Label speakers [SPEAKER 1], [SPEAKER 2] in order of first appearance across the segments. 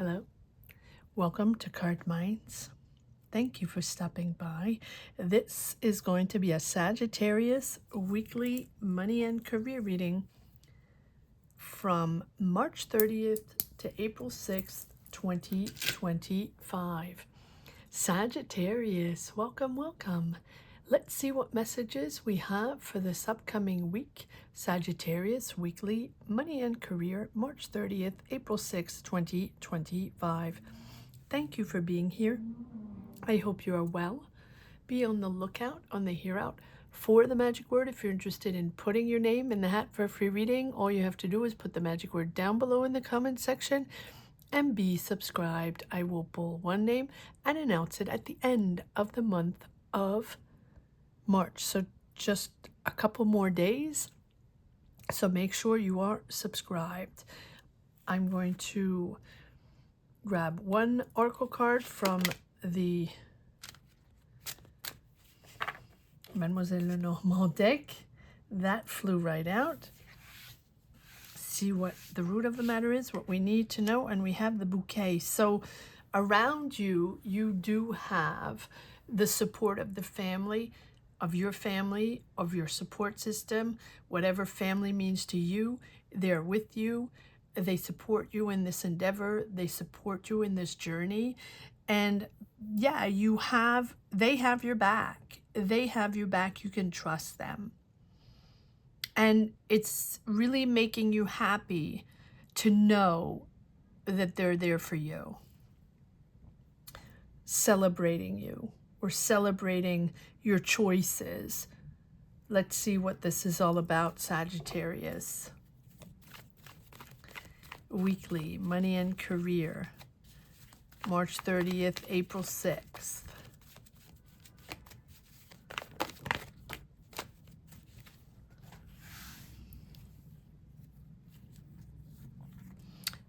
[SPEAKER 1] Hello, welcome to Cardminds. Thank you for stopping by. This is going to be a Sagittarius weekly money and career reading from March 30th to April 6th, 2025. Sagittarius, welcome, welcome. Let's see what messages we have for this upcoming week. Sagittarius weekly money and career, March 30th, April 6th, 2025. Thank you for being here. I hope you are well. Be on the lookout, on the hear out for the magic word. If you're interested in putting your name in the hat for a free reading, all you have to do is put the magic word down below in the comment section and be subscribed. I will pull one name and announce it at the end of the month of March. So just a couple more days. So make sure you are subscribed. I'm going to grab one oracle card from the Mademoiselle Lenormand deck. That flew right out. See what the root of the matter is, what we need to know, and we have the bouquet. So around you, you do have the support of the family, of your support system, whatever family means to you. They're with you. They support you in this endeavor. They support you in this journey. And yeah, they have your back. They have your back. You can trust them. And it's really making you happy to know that they're there for you. Celebrating you or celebrating your choices. Let's see what this is all about, Sagittarius. Weekly, money and career, March 30th, April 6th.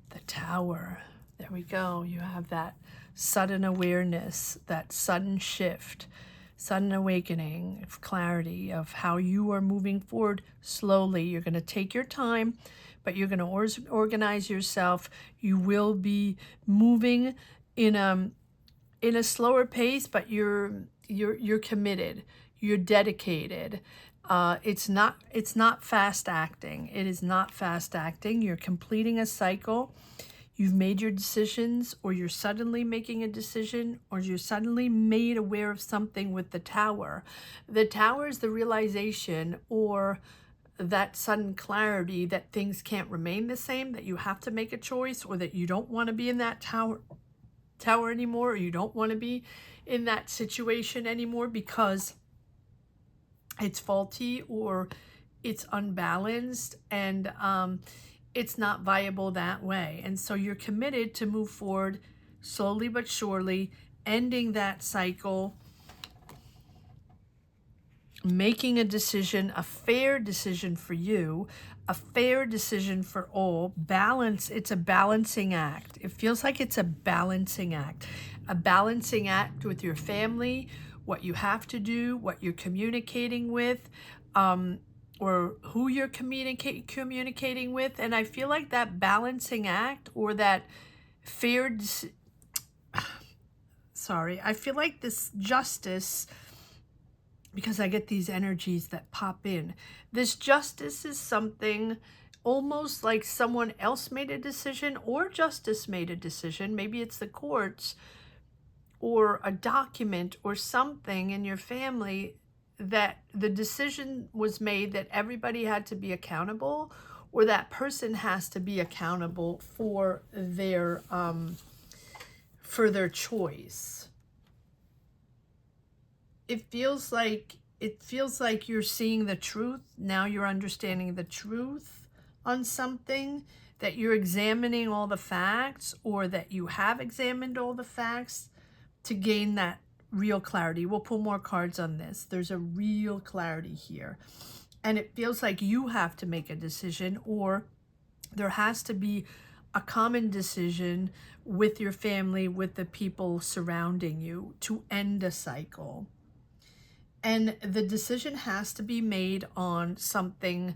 [SPEAKER 1] The Tower. There we go. You have that sudden awareness, that sudden shift, sudden awakening of clarity of how you are moving forward slowly. You're going to take your time, but you're going to organize yourself. You will be moving in a slower pace, but you're committed. You're dedicated. It's not fast acting. It is not fast acting. You're completing a cycle. You've made your decisions, or you're suddenly making a decision, or you're suddenly made aware of something with the Tower. The Tower is the realization or that sudden clarity that things can't remain the same, that you have to make a choice, or that you don't want to be in that tower anymore, or you don't want to be in that situation anymore because it's faulty or it's unbalanced, and it's not viable that way. And so you're committed to move forward slowly but surely, ending that cycle, making a decision, a fair decision for you, a fair decision for all. Balance, it's a balancing act. It feels like it's a balancing act with your family, what you have to do, what you're communicating with, or who you're communicating with. And I feel like that balancing act, or that I feel like this justice, because I get these energies that pop in. This justice is something almost like someone else made a decision, or justice made a decision. Maybe it's the courts or a document or something in your family, that the decision was made that everybody had to be accountable, or that person has to be accountable for their choice. It feels like you're seeing the truth. Now you're understanding the truth on something, that you're examining all the facts, or that you have examined all the facts to gain that real clarity. We'll pull more cards on this. There's a real clarity here. And it feels like you have to make a decision, or there has to be a common decision with your family, with the people surrounding you, to end a cycle. And the decision has to be made on something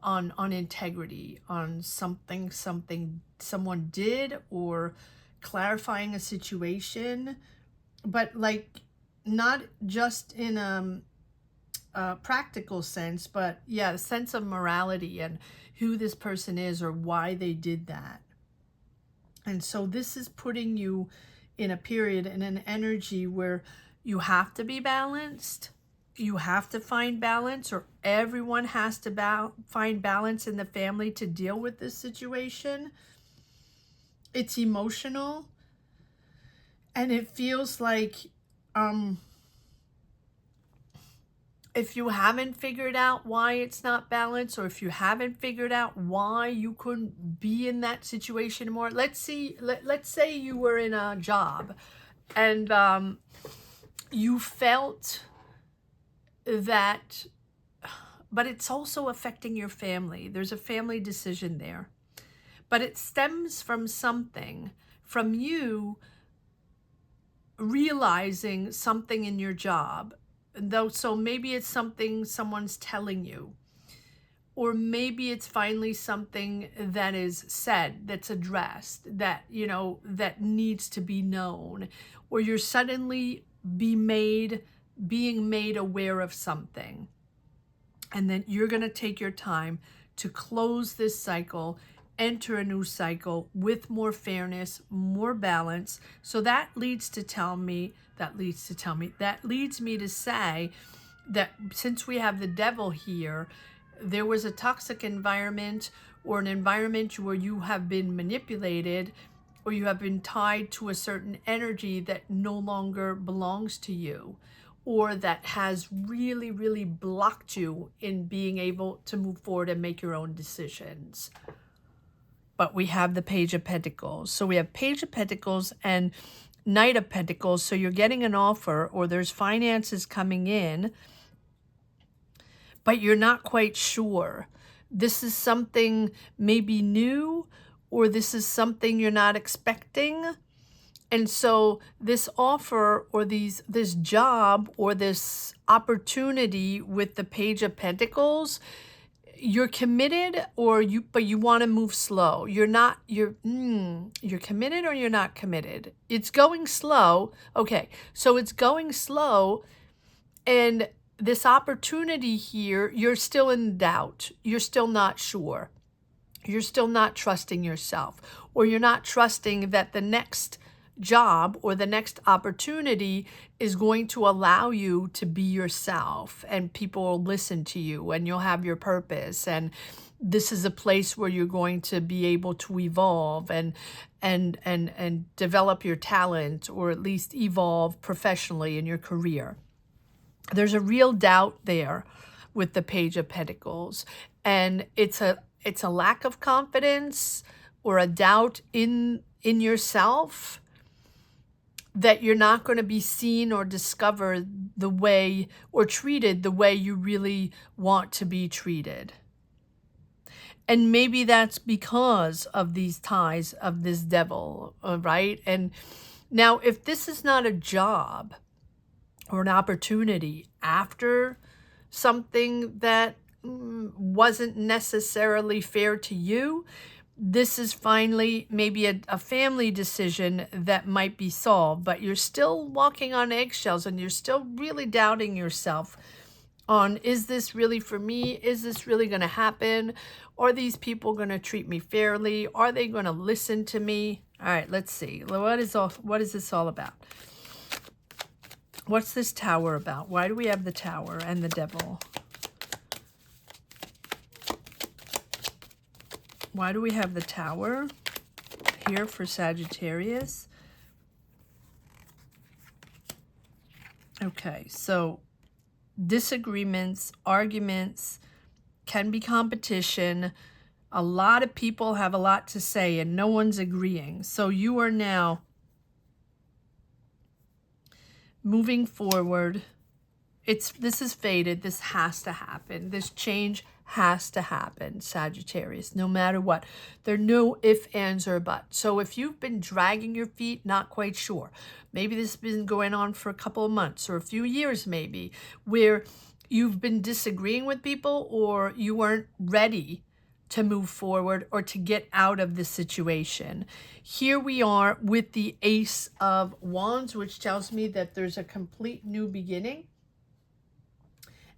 [SPEAKER 1] on integrity, on something someone did, or clarifying a situation, but like not just in a practical sense, but yeah, a sense of morality and who this person is or why they did that. And so this is putting you in a period, in an energy where you have to be balanced. You have to find balance, or everyone has to find balance in the family to deal with this situation. It's emotional, and it feels like if you haven't figured out why it's not balanced, or if you haven't figured out why you couldn't be in that situation more. Let's say you were in a job and you felt that, but it's also affecting your family. There's a family decision there, but it stems from something, from you realizing something in your job. Though, so maybe it's something someone's telling you, or maybe it's finally something that is said, that's addressed, that, you know, that needs to be known, or you're suddenly being made aware of something. And then you're going to take your time to close this cycle, enter a new cycle with more fairness, more balance. So that leads me to say that since we have the devil here, there was a toxic environment, or an environment where you have been manipulated, or you have been tied to a certain energy that no longer belongs to you, or that has really, really blocked you in being able to move forward and make your own decisions. But we have the Page of Pentacles. So we have Page of Pentacles and Knight of Pentacles. So you're getting an offer, or there's finances coming in, but you're not quite sure. This is something maybe new, or this is something you're not expecting. And so this offer, or this job, or this opportunity with the Page of Pentacles, you're committed, but you want to move slow. You're committed, or you're not committed. It's going slow. Okay, so it's going slow, and this opportunity here, you're still in doubt. You're still not sure. You're still not trusting yourself, or you're not trusting that the next job or the next opportunity is going to allow you to be yourself, and people will listen to you, and you'll have your purpose, and this is a place where you're going to be able to evolve and develop your talent, or at least evolve professionally in your career. There's a real doubt there with the Page of Pentacles, and it's a lack of confidence, or a doubt in yourself, that you're not going to be seen or discovered the way, or treated the way you really want to be treated. And maybe that's because of these ties of this devil, right? And now, if this is not a job or an opportunity after something that wasn't necessarily fair to you, this is finally maybe a family decision that might be solved, but you're still walking on eggshells, and you're still really doubting yourself on, is this really for me? Is this really going to happen? Are these people going to treat me fairly? Are they going to listen to me? All right, let's see. What is this all about? What's this Tower about? Why do we have the Tower and the Devil? Why do we have the Tower here for Sagittarius? Okay, so disagreements, arguments, can be competition. A lot of people have a lot to say, and no one's agreeing. So you are now moving forward. This is fated. This has to happen. This change has to happen, Sagittarius, no matter what. There are no ifs, ands, or buts. So if you've been dragging your feet, not quite sure, maybe this has been going on for a couple of months or a few years maybe, where you've been disagreeing with people, or you weren't ready to move forward or to get out of the situation. Here we are with the Ace of Wands, which tells me that there's a complete new beginning.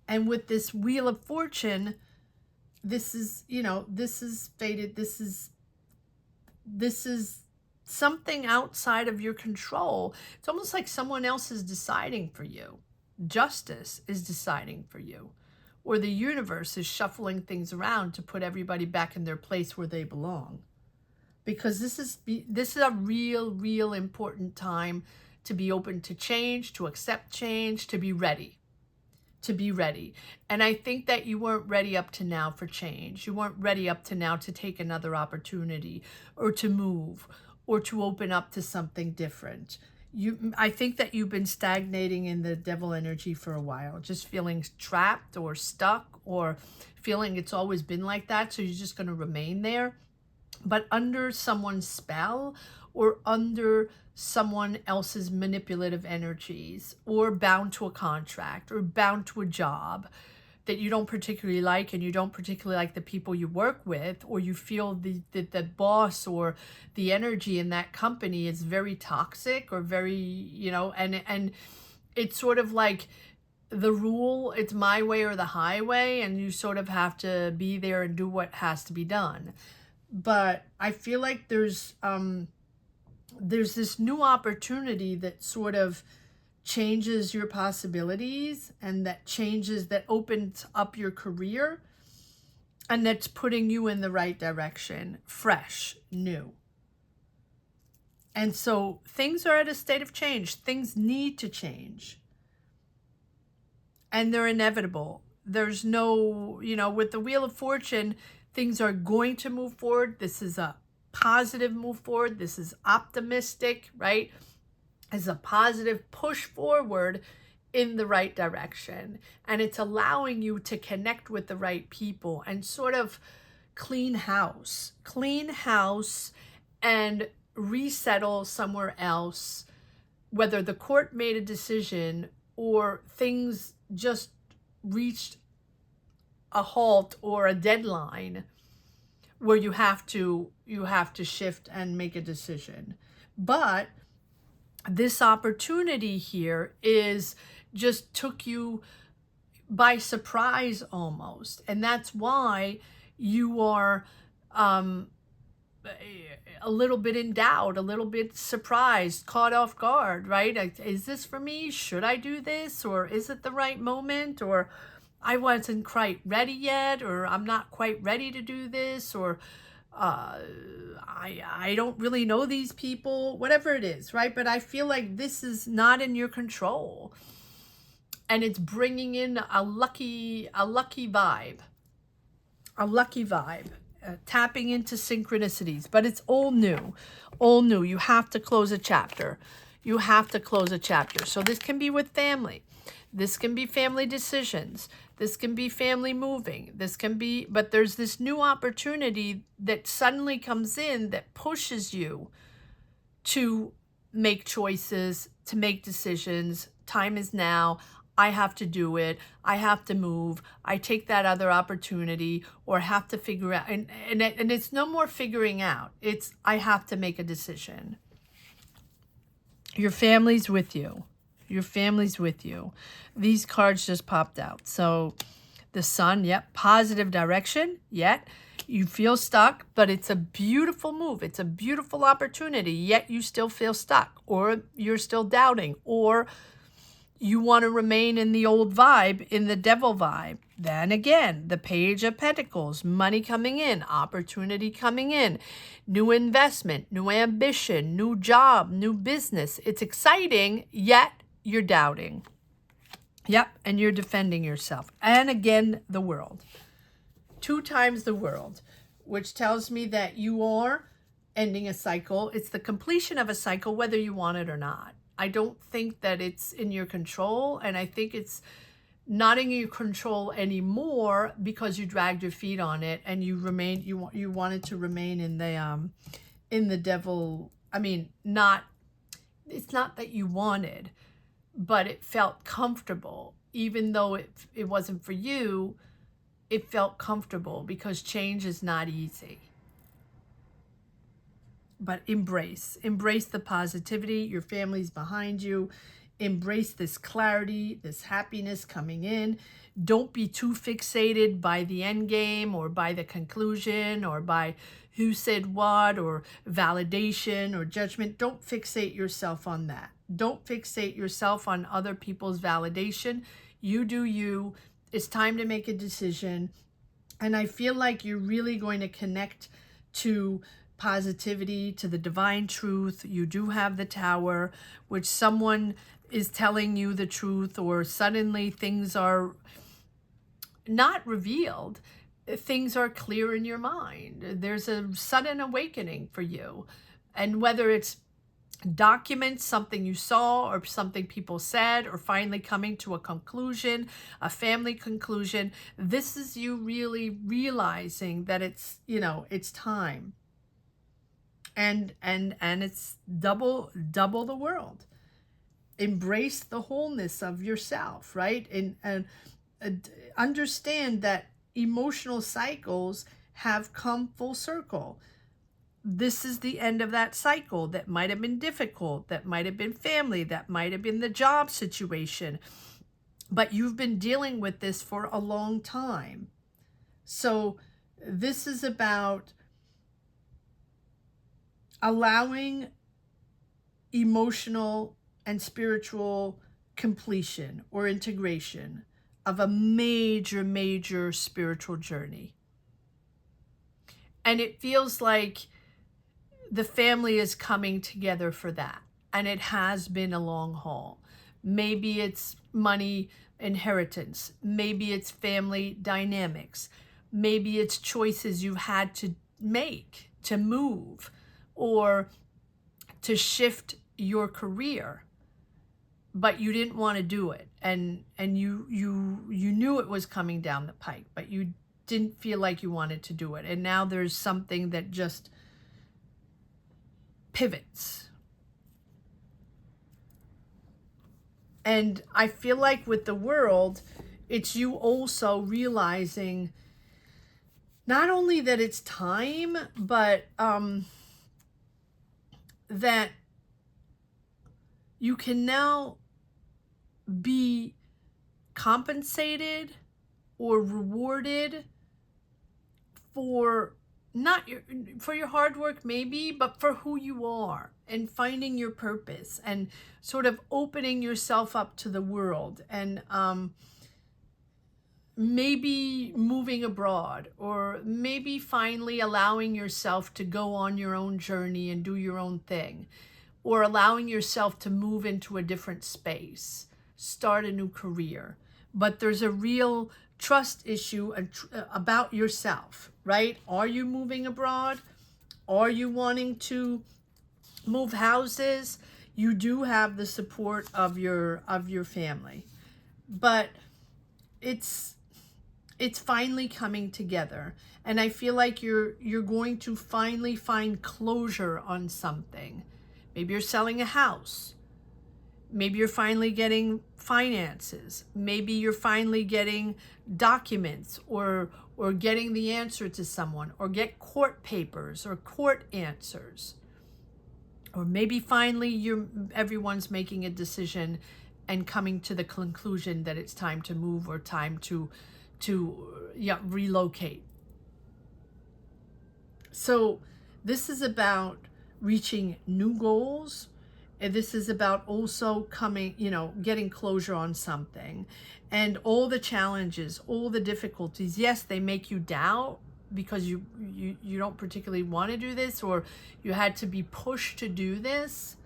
[SPEAKER 1] And with this Wheel of Fortune, this is, you know, this is fated. This is something outside of your control. It's almost like someone else is deciding for you. Justice is deciding for you, or the universe is shuffling things around to put everybody back in their place where they belong. Because this is a real important time to be open to change, to accept change, to be ready. To be ready. And I think that you weren't ready up to now for change. You weren't ready up to now to take another opportunity, or to move, or to open up to something different. I think that you've been stagnating in the devil energy for a while, just feeling trapped or stuck, or feeling it's always been like that, so you're just going to remain there. But under someone's spell, or under someone else's manipulative energies, or bound to a contract, or bound to a job that you don't particularly like, and you don't particularly like the people you work with, or you feel the boss or the energy in that company is very toxic, or very, you know, and it's sort of like the rule, it's my way or the highway, and you sort of have to be there and do what has to be done. But I feel like there's this new opportunity that sort of changes your possibilities, and that opens up your career, and that's putting you in the right direction, fresh, new. And so things are at a state of change. Things need to change. And they're inevitable. There's no, you know, with the Wheel of Fortune, things are going to move forward. This is a positive move forward. This is optimistic, right? It's a positive push forward in the right direction. And it's allowing you to connect with the right people and sort of clean house and resettle somewhere else, whether the court made a decision or things just reached a halt or a deadline where you have to shift and make a decision. But this opportunity here just took you by surprise almost, and that's why you are a little bit in doubt, a little bit surprised, caught off guard, right? Is this for me? Should I do this? Or is it the right moment? Or I wasn't quite ready yet, or I'm not quite ready to do this, or I don't really know these people, whatever it is, right? But I feel like this is not in your control, and it's bringing in a lucky vibe, tapping into synchronicities. But it's all new. You have to close a chapter. So this can be with family. This can be family decisions. This can be family moving. But there's this new opportunity that suddenly comes in that pushes you to make choices, to make decisions. Time is now. I have to do it. I have to move. I take that other opportunity, or have to figure out. And it's no more figuring out. It's I have to make a decision. Your family's with you. These cards just popped out. So the Sun, yep, positive direction, yet you feel stuck, but it's a beautiful move. It's a beautiful opportunity, yet you still feel stuck, or you're still doubting, or you want to remain in the old vibe, in the devil vibe. Then again, the Page of Pentacles, money coming in, opportunity coming in, new investment, new ambition, new job, new business. It's exciting, yet you're doubting. Yep, and you're defending yourself. And again, the World. 2 times the World, which tells me that you are ending a cycle. It's the completion of a cycle, whether you want it or not. I don't think that it's in your control, and I think it's not in your control anymore because you dragged your feet on it, and you wanted to remain in the devil. I mean, it's not that you wanted, but it felt comfortable, even though it wasn't for you, it felt comfortable, because change is not easy. But embrace the positivity. Your family's behind you. Embrace this clarity, this happiness coming in. Don't be too fixated by the end game, or by the conclusion, or by who said what, or validation or judgment. Don't fixate yourself on that. Don't fixate yourself on other people's validation. You do you. It's time to make a decision. And I feel like you're really going to connect to positivity, to the divine truth. You do have the Tower, which someone is telling you the truth, or suddenly things are not revealed. Things are clear in your mind. There's a sudden awakening for you. And whether it's documents, something you saw, or something people said, or finally coming to a conclusion, a family conclusion, this is you really realizing that it's, you know, it's time. And it's double the world. Embrace the wholeness of yourself, right? And understand that emotional cycles have come full circle. This is the end of that cycle that might have been difficult, that might have been family, that might have been the job situation, but you've been dealing with this for a long time. So this is about allowing emotional and spiritual completion or integration of a major spiritual journey. And it feels like the family is coming together for that. And it has been a long haul. Maybe it's money inheritance. Maybe it's family dynamics. Maybe it's choices you've had to make to move or to shift your career, but you didn't want to do it. And you knew it was coming down the pike, but you didn't feel like you wanted to do it. And now there's something that just pivots. And I feel like with the World, it's you also realizing not only that it's time, but that you can now be compensated or rewarded for for your hard work, maybe, but for who you are and finding your purpose and sort of opening yourself up to the world, and maybe moving abroad, or maybe finally allowing yourself to go on your own journey and do your own thing, or allowing yourself to move into a different space, start a new career. But there's a real trust issue about yourself, right? Are you moving abroad? Are you wanting to move houses? You do have the support of your family, but it's finally coming together. And I feel like you're going to finally find closure on something. Maybe you're selling a house. Maybe you're finally getting finances. Maybe you're finally getting documents, or getting the answer to someone, or get court papers or court answers. Or maybe finally everyone's making a decision and coming to the conclusion that it's time to move, or time to relocate. So this is about reaching new goals. And this is about also getting closure on something. And all the challenges, all the difficulties, yes, they make you doubt because you don't particularly want to do this, or you had to be pushed to do this.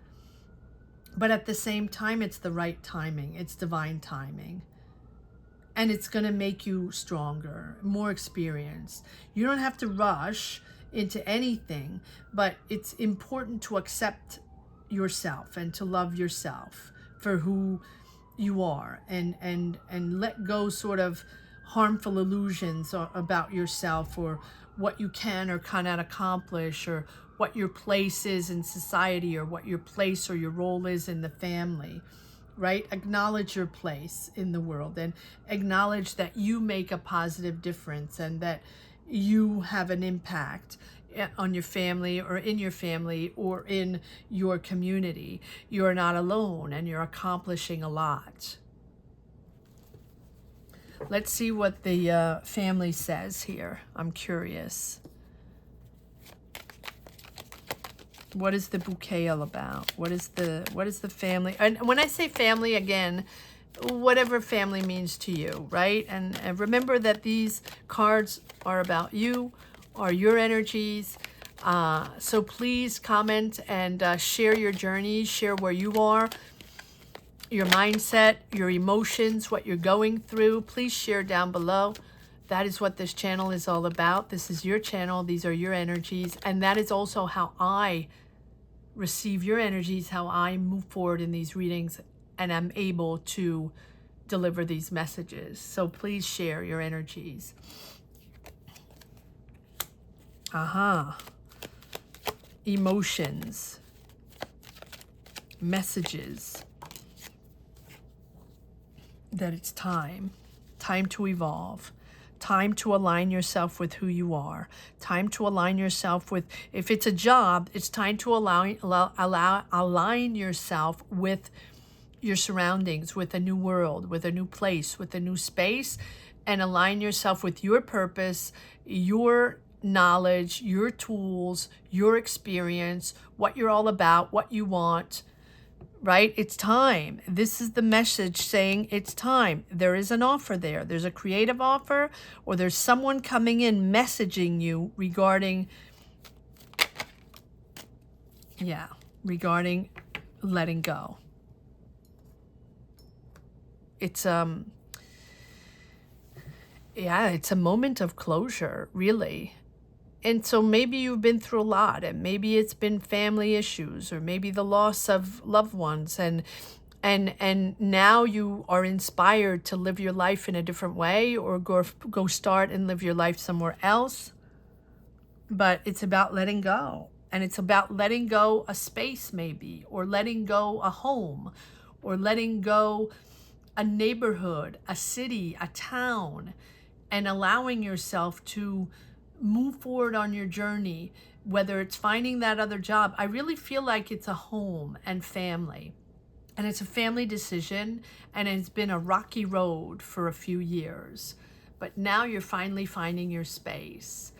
[SPEAKER 1] But at the same time, it's the right timing. It's divine timing. And it's going to make you stronger, more experienced. You don't have to rush into anything, but it's important to accept yourself and to love yourself for who you are, and let go sort of harmful illusions about yourself, or what you can or cannot accomplish, or what your place is in society, or what your place or your role is in the family. right? Acknowledge your place in the world and acknowledge that you make a positive difference and that you have an impact on your family or in your family or in your community. You're not alone and you're accomplishing a lot. Let's see what the family says here. I'm curious. What is the bouquet all about? What is the family? And when I say family, again, whatever family means to you, right? And remember that these cards are about you, are your energies. So please comment and share your journey, share where you are, your mindset, your emotions, what you're going through. Please share down below. That is what this channel is all about. This is your channel. These are your energies. And that is also how I receive your energies, how I move forward in these readings, and I'm able to deliver these messages. So please share your energies. Emotions, messages, that it's time to evolve, time to align yourself with who you are, time to align yourself with, if it's a job, it's time to align yourself with your surroundings, with a new world, with a new place, with a new space, and align yourself with your purpose, your knowledge, your tools, your experience, what you're all about, what you want. Right? It's time. This is the message saying it's time. There is an offer there. There's a creative offer, or there's someone coming in messaging you regarding letting go. It's it's a moment of closure, really. And so maybe you've been through a lot, and maybe it's been family issues, or maybe the loss of loved ones, and now you are inspired to live your life in a different way, or go start and live your life somewhere else. But it's about letting go, and it's about letting go a space maybe, or letting go a home, or letting go a neighborhood, a city, a town, and allowing yourself to move forward on your journey, whether it's finding that other job. I really feel like it's a home and family, and it's a family decision, and it's been a rocky road for a few years, but now you're finally finding your space.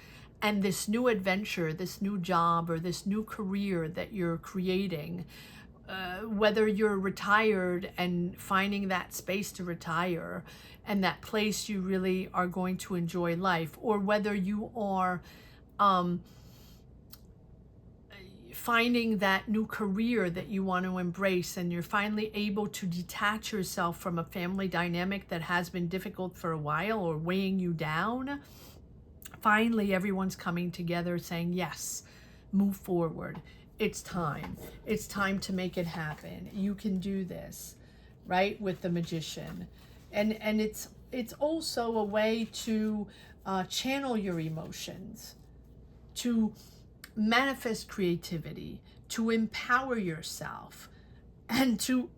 [SPEAKER 1] And this new adventure, this new job, or this new career that you're creating, whether you're retired and finding that space to retire and that place you really are going to enjoy life, or whether you are finding that new career that you want to embrace, and you're finally able to detach yourself from a family dynamic that has been difficult for a while or weighing you down. Finally, everyone's coming together saying, yes, move forward. It's time. It's time to make it happen. You can do this, right? With the Magician. And it's also a way to channel your emotions, to manifest creativity, to empower yourself, and to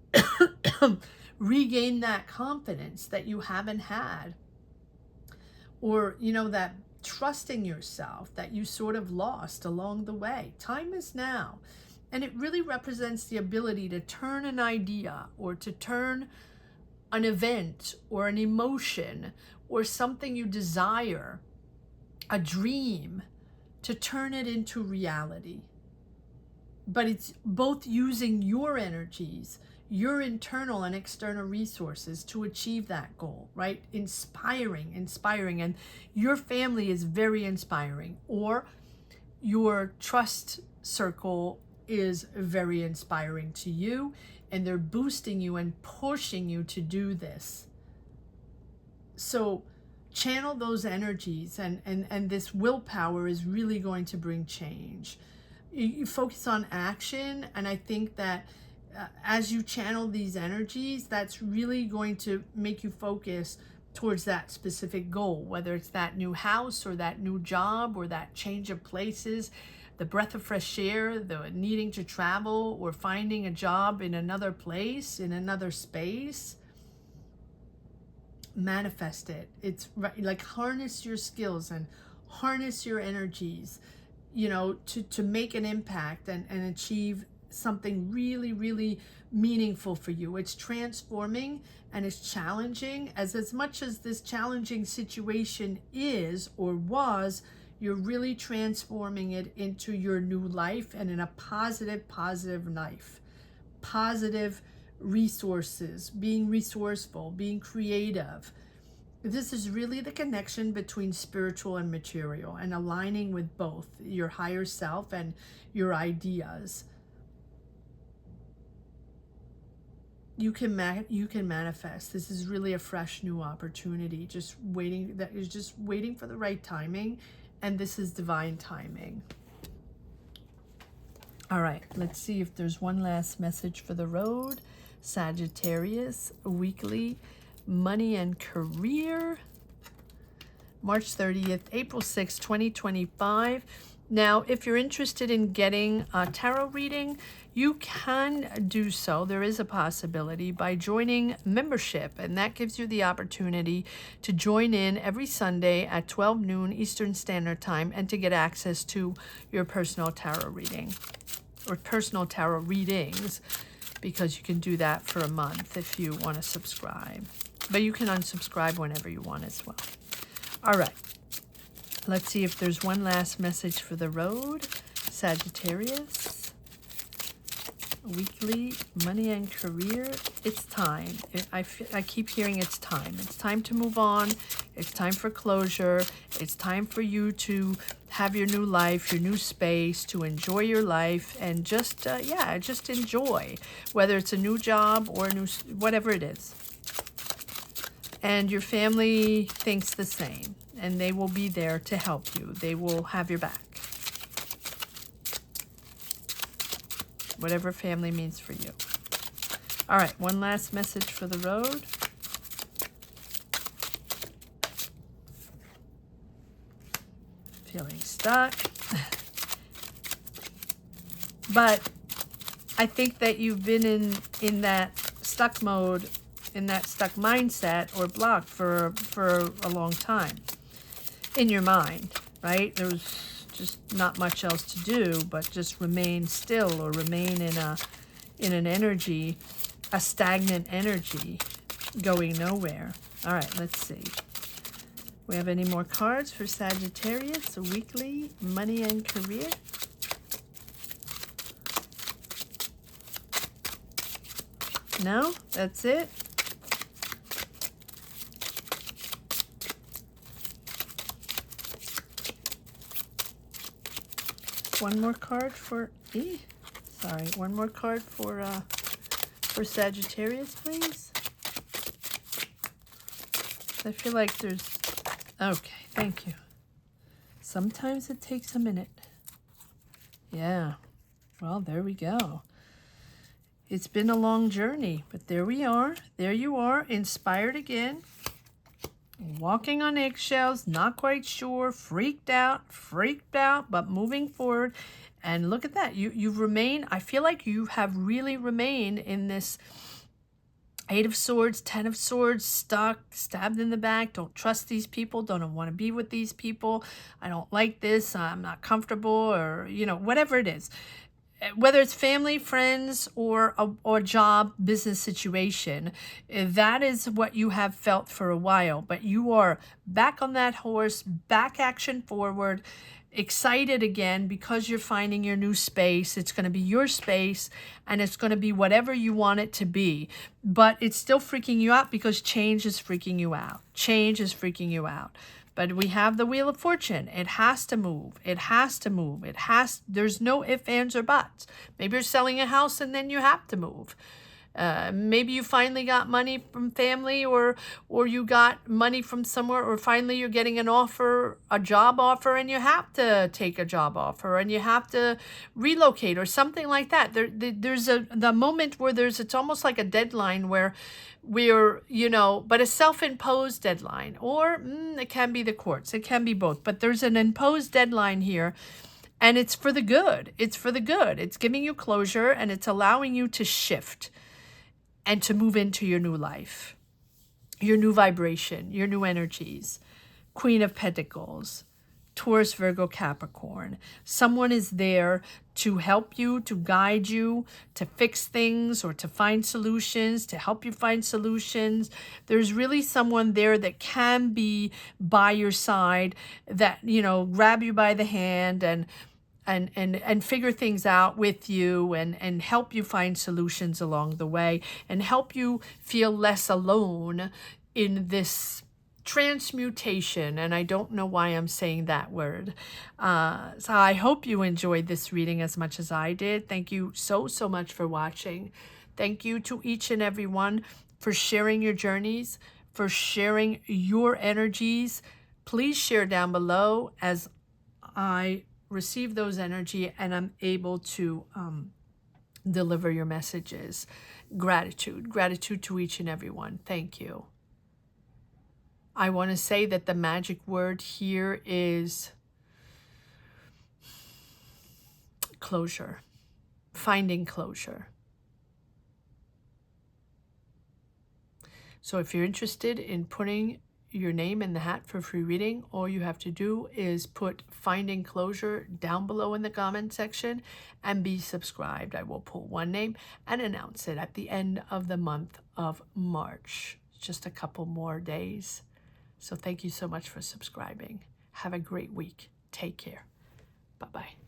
[SPEAKER 1] regain that confidence that you haven't had, or, that trusting yourself that you sort of lost along the way. Time is now. And it really represents the ability to turn an idea, or to turn an event or an emotion or something you desire, a dream, to turn it into reality. But it's both using your energies, your internal and external resources to achieve that goal, right? Inspiring. And your family is very inspiring, or your trust circle is very inspiring to you, and they're boosting you and pushing you to do this. So channel those energies, and this willpower is really going to bring change. You focus on action, and I think that as you channel these energies, that's really going to make you focus towards that specific goal, whether it's that new house or that new job or that change of places, the breath of fresh air, the needing to travel or finding a job in another place, in another space. Manifest it. It's like harness your skills and harness your energies, you know, to make an impact and achieve something really, really meaningful for you. It's transforming and it's challenging. As much as this challenging situation is or was, you're really transforming it into your new life, and in a positive life. Positive resources, being resourceful, being creative. This is really the connection between spiritual and material, and aligning with both your higher self and your ideas. You can manifest. This is really a fresh new opportunity, just waiting, that is just waiting for the right timing, and this is divine timing. All right, let's see if there's one last message for the road. Sagittarius, weekly, money and career, March 30th, April 6th, 2025. Now, if you're interested in getting a tarot reading, you can do so. There is a possibility by joining membership, and that gives you the opportunity to join in every Sunday at 12 noon Eastern Standard Time and to get access to your personal tarot reading, or personal tarot readings, because you can do that for a month if you want to subscribe. But you can unsubscribe whenever you want as well. All right. Let's see if there's one last message for the road. Sagittarius, weekly, money and career. It's time. I keep hearing it's time. It's time to move on. It's time for closure. It's time for you to have your new life, your new space, to enjoy your life, and just, just enjoy, whether it's a new job or a new, whatever it is. And your family thinks the same, and they will be there to help you. They will have your back. Whatever family means for you. All right, one last message for the road. Feeling stuck. But I think that you've been in that stuck mode, in that stuck mindset or block for a long time in your mind, right? There's just not much else to do but just remain still, or remain in an energy, a stagnant energy, going nowhere. All right, let's see. We have any more cards for Sagittarius, weekly, money and career? No, that's it. One more card for one more card for Sagittarius, please. I feel like there's, okay, thank you. Sometimes it takes a minute. Yeah, well, there we go. It's been a long journey, but there we are. There you are, inspired again. Walking on eggshells, not quite sure, freaked out, but moving forward. And look at that. You've remained, I feel like you have really remained in this 8 of Swords, 10 of Swords, stuck, stabbed in the back. Don't trust these people. Don't want to be with these people. I don't like this. I'm not comfortable, or, you know, whatever it is. Whether it's family, friends, or a job, business situation, that is what you have felt for a while. But you are back on that horse, back action forward, excited again because you're finding your new space. It's going to be your space, and it's going to be whatever you want it to be. But it's still freaking you out because change is freaking you out. Change is freaking you out. But we have the Wheel of Fortune. It has to move. It has to move. There's no ifs, ands, or buts. Maybe you're selling a house and then you have to move. Maybe you finally got money from family, or you got money from somewhere, or finally you're getting an offer, a job offer, and you have to take a job offer, and you have to relocate or something like that. There's the moment where it's almost like a deadline where we're, you know, but a self-imposed deadline, or it can be the courts. It can be both, but there's an imposed deadline here. And it's for the good. It's for the good. It's giving you closure, and it's allowing you to shift and to move into your new life, your new vibration, your new energies. Queen of Pentacles, Taurus, Virgo, Capricorn. Someone is there to help you, to guide you, to fix things or to find solutions, to help you find solutions. There's really someone there that can be by your side, that, you know, grab you by the hand and figure things out with you, and help you find solutions along the way, and help you feel less alone in this transmutation. And I don't know why I'm saying that word. So I hope you enjoyed this reading as much as I did. Thank you so much for watching. Thank you to each and every one for sharing your journeys, for sharing your energies. Please share down below as I receive those energy and I'm able to deliver your messages. Gratitude to each and every one. Thank you. I want to say that the magic word here is closure, finding closure. So if you're interested in putting your name in the hat for free reading, all you have to do is put finding closure down below in the comment section and be subscribed. I will pull one name and announce it at the end of the month of March. Just a couple more days. So thank you so much for subscribing. Have a great week. Take care. Bye-bye.